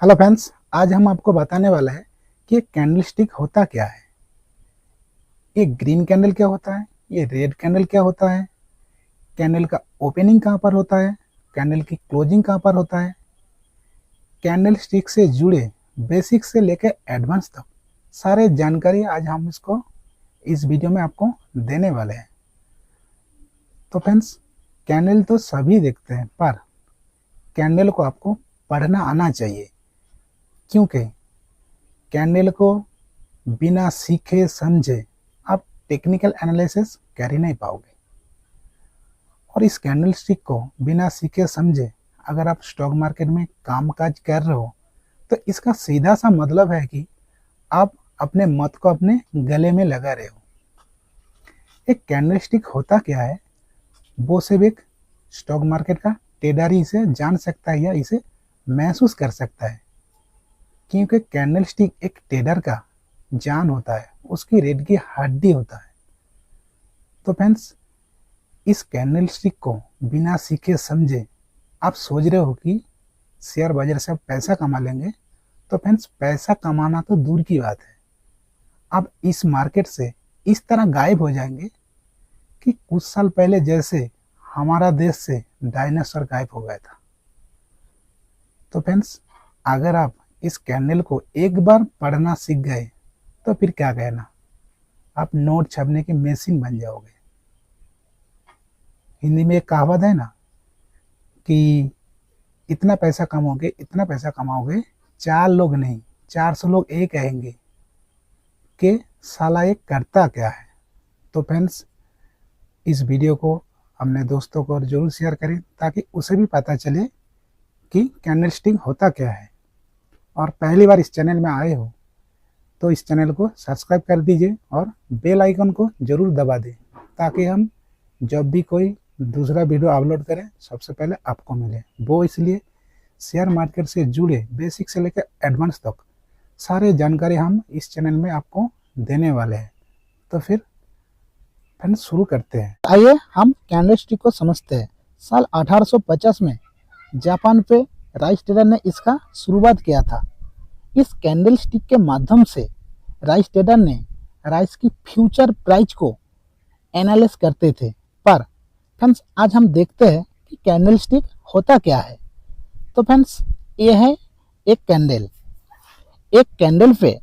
Hello friends, आज हम आपको बताने वाला है कि एक कैंडल स्टिक होता क्या है। ये ग्रीन कैंडल क्या होता है, ये रेड कैंडल क्या होता है, कैंडल का ओपनिंग कहाँ पर होता है, कैंडल की क्लोजिंग कहाँ पर होता है। कैंडल स्टिक से जुड़े बेसिक से लेकर एडवांस तक सारे जानकारी आज हम इस वीडियो में आपको देने वाले हैं। तो फ्रेंड्स, कैंडल तो सभी देखते हैं, पर कैंडल को आपको पढ़ना आना चाहिए, क्योंकि कैंडल को बिना सीखे समझे आप टेक्निकल एनालिसिस कर ही नहीं पाओगे। और इस कैंडल स्टिक को बिना सीखे समझे अगर आप स्टॉक मार्केट में कामकाज कर रहे हो तो इसका सीधा सा मतलब है कि आप अपने मत को अपने गले में लगा रहे हो। एक कैंडल स्टिक होता क्या है, वो सिर्फ एक स्टॉक मार्केट का ट्रेडर ही इसे जान सकता है या इसे महसूस कर सकता है, क्योंकि कैंडल स्टिक एक ट्रेडर का जान होता है, उसकी रीढ़ की हड्डी होता है। तो फ्रेंड्स, इस कैंडल स्टिक को बिना सीखे समझे आप सोच रहे हो कि शेयर बाजार से आप पैसा कमा लेंगे, तो फ्रेंड्स पैसा कमाना तो दूर की बात है, आप इस मार्केट से इस तरह गायब हो जाएंगे कि कुछ साल पहले जैसे हमारा देश से डायनासोर गायब हो गया था। तो फ्रेंड्स, अगर आप इस कैंडल को एक बार पढ़ना सीख गए तो फिर क्या कहना, आप नोट छापने की मशीन बन जाओगे। हिंदी में एक कहावत है ना कि इतना पैसा कमाओगे, इतना पैसा कमाओगे, 4 लोग नहीं 400 लोग ये कहेंगे कि साला ये करता क्या है। तो फ्रेंड्स, इस वीडियो को अपने दोस्तों को जरूर शेयर करें ताकि उसे भी पता चले कि कैंडल स्टिक होता क्या है। और पहली बार इस चैनल में आए हो तो इस चैनल को सब्सक्राइब कर दीजिए और बेल आइकन को ज़रूर दबा दें ताकि हम जब भी कोई दूसरा वीडियो अपलोड करें सबसे पहले आपको मिले। वो इसलिए शेयर मार्केट से जुड़े बेसिक से लेकर एडवांस तक सारे जानकारी हम इस चैनल में आपको देने वाले हैं। तो फिर फ्रेंड्स शुरू करते हैं। आइए हम कैंडल स्टिक को समझते हैं। साल 1850 में जापान पे राइस ट्रेडर ने इसका शुरुआत किया था। इस कैंडल स्टिक के माध्यम से राइस ट्रेडर ने राइस की फ्यूचर प्राइस को एनालाइज करते थे। पर फ्रेंड्स, आज हम देखते हैं कि कैंडल स्टिक होता क्या है। तो फ्रेंड्स, ये है एक कैंडल। एक कैंडल पे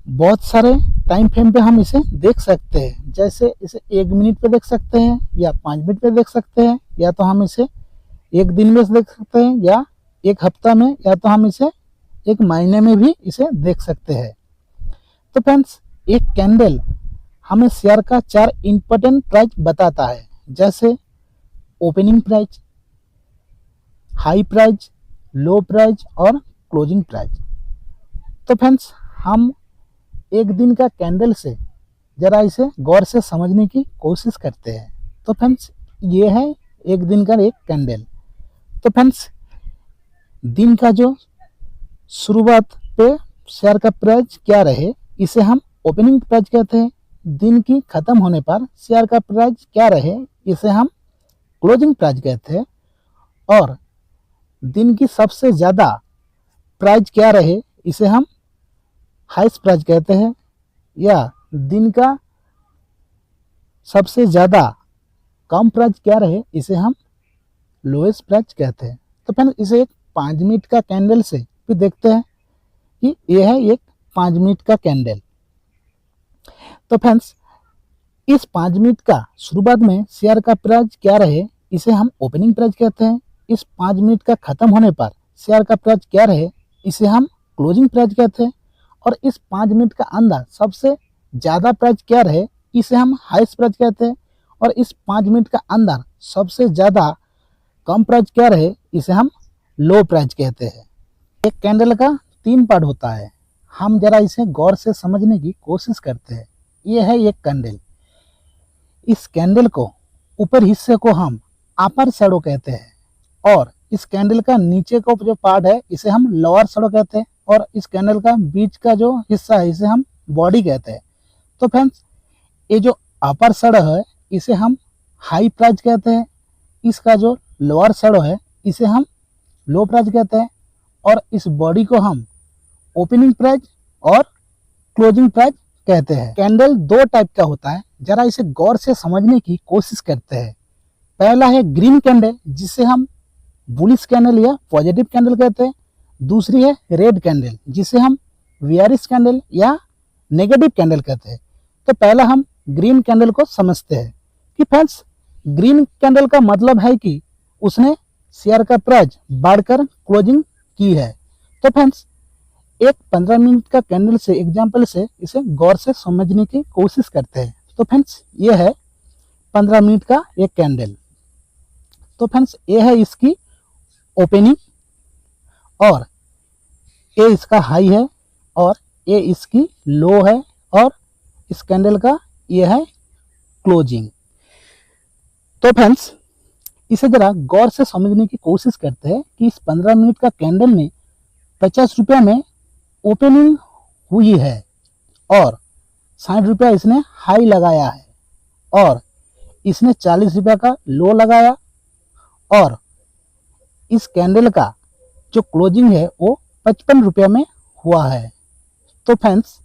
बहुत सारे टाइम फ्रेम पे हम इसे देख सकते हैं। जैसे इसे 1 मिनट पे देख सकते हैं या 5 मिनट पे देख सकते हैं, या तो हम इसे 1 दिन में देख सकते हैं या 1 हफ्ता में, या तो हम इसे 1 महीने में भी इसे देख सकते हैं। तो फ्रेंड्स, एक कैंडल हमें शेयर का 4 इंपॉर्टेंट प्राइस बताता है, जैसे ओपनिंग प्राइस, हाई प्राइस, लो प्राइस और क्लोजिंग प्राइस। तो फ्रेंड्स, हम एक दिन का कैंडल से जरा इसे गौर से समझने की कोशिश करते हैं। तो फ्रेंड्स, ये है एक दिन का एक कैंडल। तो फ्रेंड्स, दिन का जो शुरुआत पे शेयर का प्राइस क्या रहे, इसे हम ओपनिंग प्राइस कहते हैं। दिन की खत्म होने पर शेयर का प्राइस क्या रहे, इसे हम क्लोजिंग प्राइस कहते हैं। और दिन की सबसे ज़्यादा प्राइस क्या रहे, इसे हम हाईएस्ट प्राइस कहते हैं। या दिन का सबसे ज़्यादा कम प्राइस क्या रहे, इसे हम लोएस्ट प्राइस कहते हैं। तो फिर इसे एक 5 मिनट का कैंडल से भी देखते हैं कि यह है एक 5 मिनट का कैंडल। तो फ्रेंड्स, इस 5 मिनट का शुरुआत में शेयर का प्राइस क्या रहे, इसे हम ओपनिंग प्राइस कहते हैं। इस 5 मिनट का खत्म होने पर शेयर का प्राइस क्या रहे, इसे हम क्लोजिंग प्राइस कहते हैं। और इस 5 मिनट का अंदर सबसे ज़्यादा प्राइस क्या रहे, इसे हम हाईएस्ट प्राइस कहते हैं। और इस 5 मिनट का अंदर सबसे ज़्यादा कम प्राइस क्या रहे, इसे हम लो प्राइस कहते हैं। एक कैंडल का 3 पार्ट होता है, हम जरा इसे गौर से समझने की कोशिश करते हैं। ये है एक कैंडल। इस कैंडल को ऊपर हिस्से को हम अपर शैडो कहते हैं, और इस कैंडल का नीचे का जो पार्ट है इसे हम लोअर शैडो कहते हैं, और इस कैंडल का बीच का जो हिस्सा है इसे हम बॉडी कहते हैं। तो फ्रेंड्स, ये जो अपर शैडो है इसे हम हाई प्राइस कहते हैं, इसका जो लोअर शैडो है इसे हम लो प्राइस कहते हैं, और इस बॉडी को हम ओपनिंग प्राइस और क्लोजिंग प्राइस कहते हैं। कैंडल दो टाइप का होता है, जरा इसे गौर से समझने की कोशिश करते हैं। पहला है ग्रीन कैंडल, जिसे हम बुलिश कैंडल या पॉजिटिव कैंडल कहते हैं। दूसरी है रेड कैंडल, जिसे हम बियरिश कैंडल या नेगेटिव कैंडल कहते हैं। तो पहला हम ग्रीन कैंडल को समझते हैं कि फ्रेंड्स, ग्रीन कैंडल का मतलब है कि उसने शेयर का प्राइस बढ़कर क्लोजिंग की है। तो फ्रेंड्स, एक 15 मिनट का कैंडल से एग्जांपल से इसे गौर से समझने की कोशिश करते हैं। तो फ्रेंड्स, ये है 15 मिनट का एक कैंडल। तो फ्रेंड्स, ये है इसकी ओपनिंग और ये इसका हाई है और ये इसकी लो है और इस कैंडल का ये है क्लोजिंग। तो फ्रेंड्स, इसे जरा गौर से समझने की कोशिश करते हैं कि इस 15 मिनट का कैंडल में 50 रुपया में ओपनिंग हुई है और 60 रुपया इसने हाई लगाया है और इसने 40 रुपया का लो लगाया और इस कैंडल का जो क्लोजिंग है वो 55 रुपया में हुआ है। तो फ्रेंड्स,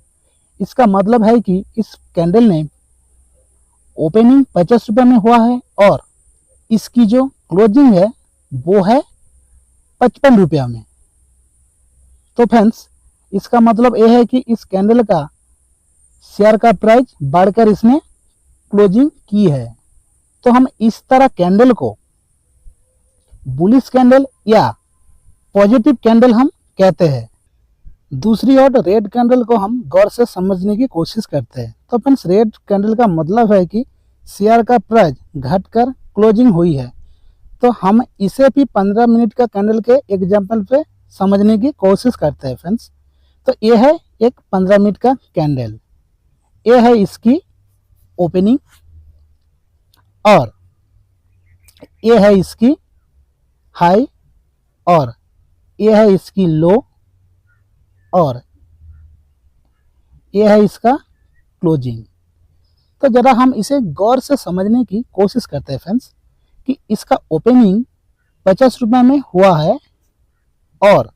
इसका मतलब है कि इस कैंडल ने ओपनिंग 50 रुपये में हुआ है और इसकी जो क्लोजिंग है वो है 55 रुपया में। तो फ्रेंड्स, इसका मतलब यह है कि इस कैंडल का शेयर का प्राइस बढ़कर इसने क्लोजिंग की है। तो हम इस तरह कैंडल को बुलिश कैंडल या पॉजिटिव कैंडल हम कहते हैं। दूसरी ओर रेड कैंडल को हम गौर से समझने की कोशिश करते हैं। तो फ्रेंड्स, रेड कैंडल का मतलब है कि शेयर का प्राइस घटकर क्लोजिंग हुई है। तो हम इसे भी 15 मिनट का कैंडल के एग्जाम्पल पे समझने की कोशिश करते हैं फ्रेंड्स। तो ये है एक 15 मिनट का कैंडल, ये है इसकी ओपनिंग और ये है इसकी हाई और ये है इसकी लो और ये है इसका क्लोजिंग। तो जरा हम इसे गौर से समझने की कोशिश करते हैं फ्रेंड्स कि इसका ओपनिंग 50 रुपये में हुआ है और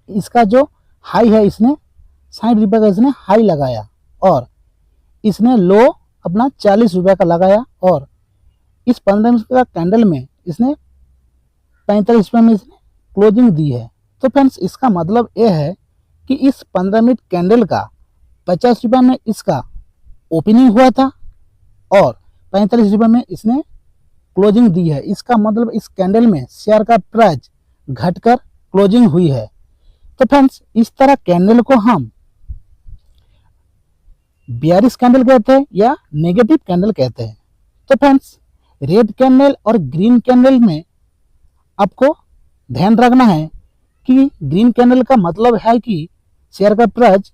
इसका जो हाई है इसने 60 रुपये का इसने हाई लगाया और इसने लो अपना 40 रुपये का लगाया और इस 15 मिनट का कैंडल में इसने 45 रुपये में इसने क्लोजिंग दी है। तो फ्रेंड्स, इसका मतलब ये है कि इस 15 मिनट कैंडल का 50 रुपये में इसका ओपनिंग हुआ था और 45 रुपये में इसने क्लोजिंग दी है। इसका मतलब इस कैंडल में शेयर का प्राइस घटकर क्लोजिंग हुई है। तो फ्रेंड्स, इस तरह कैंडल को हम बियरिश कैंडल कहते हैं या नेगेटिव कैंडल कहते हैं। तो फ्रेंड्स, रेड कैंडल और ग्रीन कैंडल में आपको ध्यान रखना है कि ग्रीन कैंडल का मतलब है कि शेयर का प्राइस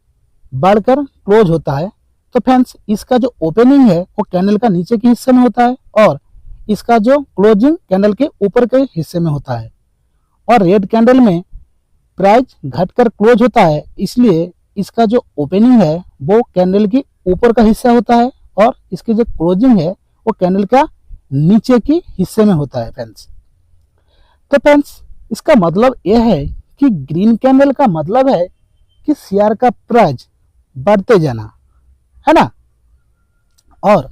बढ़कर क्लोज होता है। तो फ्रेंड्स, इसका जो ओपनिंग है वो कैंडल का नीचे के हिस्से में होता है और इसका जो क्लोजिंग कैंडल के ऊपर के हिस्से में होता है। और रेड कैंडल में प्राइस घटकर क्लोज होता है, इसलिए इसका जो ओपनिंग है वो कैंडल के ऊपर का हिस्सा होता है और इसकी जो क्लोजिंग है वो कैंडल का नीचे के हिस्से में होता है फ्रेंड्स। तो फ्रेंड्स, इसका मतलब यह है कि ग्रीन कैंडल का मतलब है कि शेयर का प्राइस बढ़ते जाना, है ना, और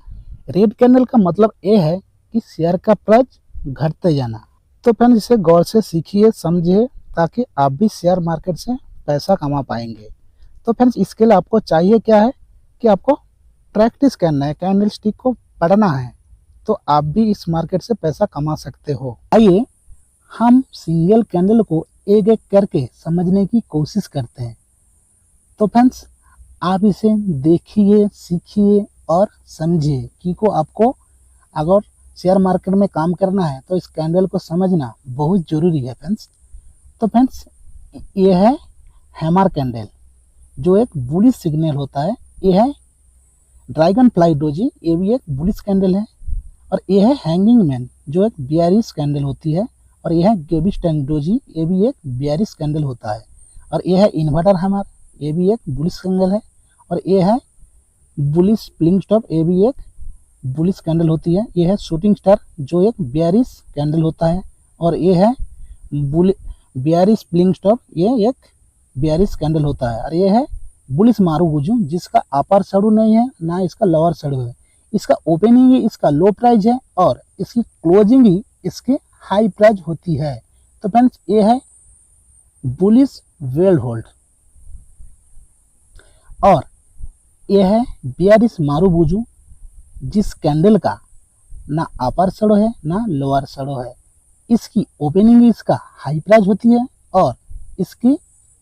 रेड कैंडल का मतलब यह है कि शेयर का प्राइस घटते जाना। तो फ्रेंड्स, इसे गौर से सीखिए, समझिए, ताकि आप भी शेयर मार्केट से पैसा कमा पाएंगे। तो फ्रेंड्स, इसके लिए आपको चाहिए क्या है कि आपको प्रैक्टिस करना है, कैंडल स्टिक को पढ़ना है, तो आप भी इस मार्केट से पैसा कमा सकते हो। आइए हम सिंगल कैंडल को एक एक करके समझने की कोशिश करते हैं। तो फ्रेंड्स, आप इसे देखिए, सीखिए और समझिए कि को आपको अगर शेयर मार्केट में काम करना है तो इस कैंडल को समझना बहुत ज़रूरी है फ्रेंड्स। तो फ्रेंड्स, ये है हैमर कैंडल जो एक बुलिश सिग्नल होता है। ये है ड्रैगन फ्लाई डोजी, ये भी एक बुलिश कैंडल है। और ये है हैंगिंग मैन जो एक बियरिश कैंडल होती है। और यह है गेविस्टन डोजी, ये भी एक बियरिश कैंडल होता है। और ये है इन्वर्टर हैमर, ये भी एक बुलिश कैंडल है। और ये है बुलिश स्प्रिंग स्टॉप, ये भी एक बुलिश कैंडल होती है। ये है शूटिंग स्टार जो एक बियरिश कैंडल होता है। और ये है बियरिश ब्लिंक स्टॉप, ये एक बियरिश कैंडल होता है। और ये है बुलिश मारुबुजू, जिसका अपर शैडो नहीं है ना इसका लोअर शैडो है। इसका ओपनिंग ही इसका लो प्राइस है और इसकी क्लोजिंग ही इसके हाई प्राइस होती है। तो फ्रेंड्स ये है बुलिश वेल होल्ड और ये है बियरिश मारुबुजू, जिस कैंडल का ना अपर शैडो है ना लोअर शैडो है। इसकी ओपनिंग इसका हाई प्राइस होती है और इसकी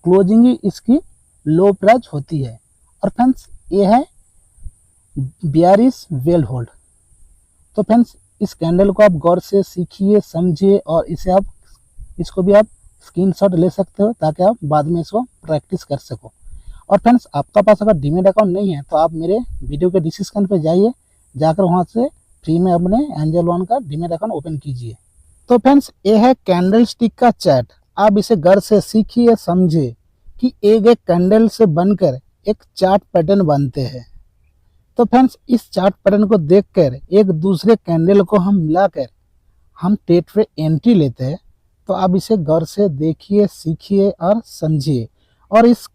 क्लोजिंग इसकी लो प्राइस होती है। और फ्रेंड्स ये है बियरिश वेल होल्ड। तो फ्रेंड्स इस कैंडल को आप गौर से सीखिए, समझिए और इसको भी आप स्क्रीनशॉट ले सकते हो ताकि आप बाद में इसको प्रैक्टिस कर सको। और फ्रेंड्स आपका पास अगर डीमैट अकाउंट नहीं है तो आप मेरे वीडियो के डिस्क्रिप्शन पे जाइए, जाकर वहाँ से फ्री में अपने एंजल वन का डीमैट अकाउंट ओपन कीजिए। तो फ्रेंड्स ये है कैंडल स्टिक का चैट। आप इसे घर से सीखिए, समझिए कि एक एक कैंडल से बनकर एक चार्ट पैटर्न बनते हैं। तो फ्रेंड्स इस चार्ट पैटर्न को देखकर एक दूसरे कैंडल को हम मिलाकर हम ट्रेड पे एंट्री लेते हैं। तो आप इसे गौर से देखिए, सीखिए और समझिए। और इस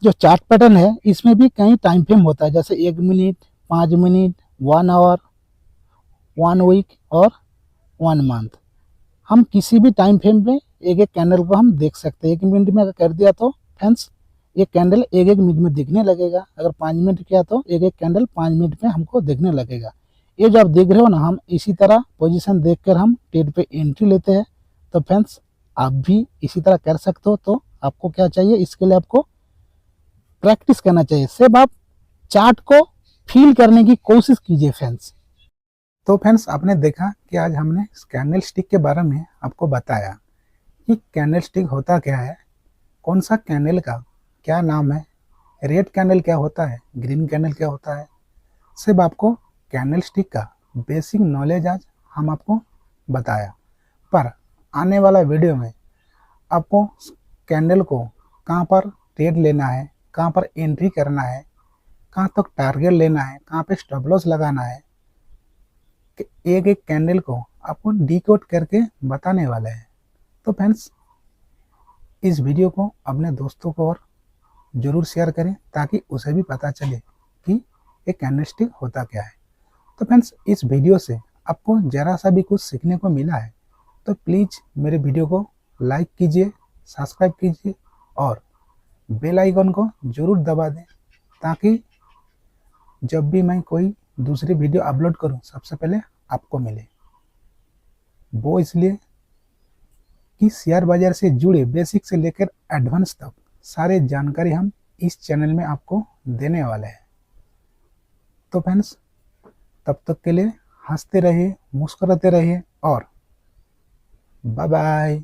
जो चार्ट पैटर्न है इसमें भी कई टाइम फ्रेम होता है, जैसे 1 मिनट, 5 मिनट, 1 आवर, 1 वीक और 1 मंथ। हम किसी भी टाइम फ्रेम पे एक एक कैंडल को हम देख सकते हैं। 1 मिनट में अगर कर दिया तो फ्रेंड्स ये कैंडल एक एक मिनट में दिखने लगेगा। अगर 5 मिनट किया तो एक एक कैंडल 5 मिनट में हमको दिखने लगेगा। ये जो आप देख रहे हो ना, हम इसी तरह पोजीशन देखकर हम ट्रेड पे एंट्री लेते हैं। तो फ्रेंड्स आप भी इसी तरह कर सकते हो। तो आपको क्या चाहिए, इसके लिए आपको प्रैक्टिस करना चाहिए। सिर्फ आप चार्ट को फील करने की कोशिश कीजिए फ्रेंड्स। तो फ्रेंड्स आपने देखा कि आज हमने कैंडल स्टिक के बारे में आपको बताया कि कैंडल स्टिक होता क्या है, कौन सा कैंडल का क्या नाम है, रेड कैंडल क्या होता है, ग्रीन कैंडल क्या होता है। सिर्फ आपको कैंडल स्टिक का बेसिक नॉलेज आज हम आपको बताया। पर आने वाला वीडियो में आपको कैंडल को कहाँ पर ट्रेड लेना है, कहाँ पर एंट्री करना है, कहाँ तक टारगेट लेना है, कहाँ पे स्टॉप लॉस लगाना है, एक एक कैंडल को आपको डिकोड करके बताने वाले हैं। तो फ्रेंड्स इस वीडियो को अपने दोस्तों को और ज़रूर शेयर करें ताकि उसे भी पता चले कि एक कैंडल स्टिक होता क्या है। तो फ्रेंड्स इस वीडियो से आपको ज़रा सा भी कुछ सीखने को मिला है तो प्लीज़ मेरे वीडियो को लाइक कीजिए, सब्सक्राइब कीजिए और बेल आइकन को ज़रूर दबा दें ताकि जब भी मैं कोई दूसरी वीडियो अपलोड करूं सबसे पहले आपको मिले। वो इसलिए कि शेयर बाजार से जुड़े बेसिक से लेकर एडवांस तक सारे जानकारी हम इस चैनल में आपको देने वाले हैं। तो फ्रेंड्स तब तक के लिए हंसते रहिए, मुस्कुराते रहिए और बाय बाय।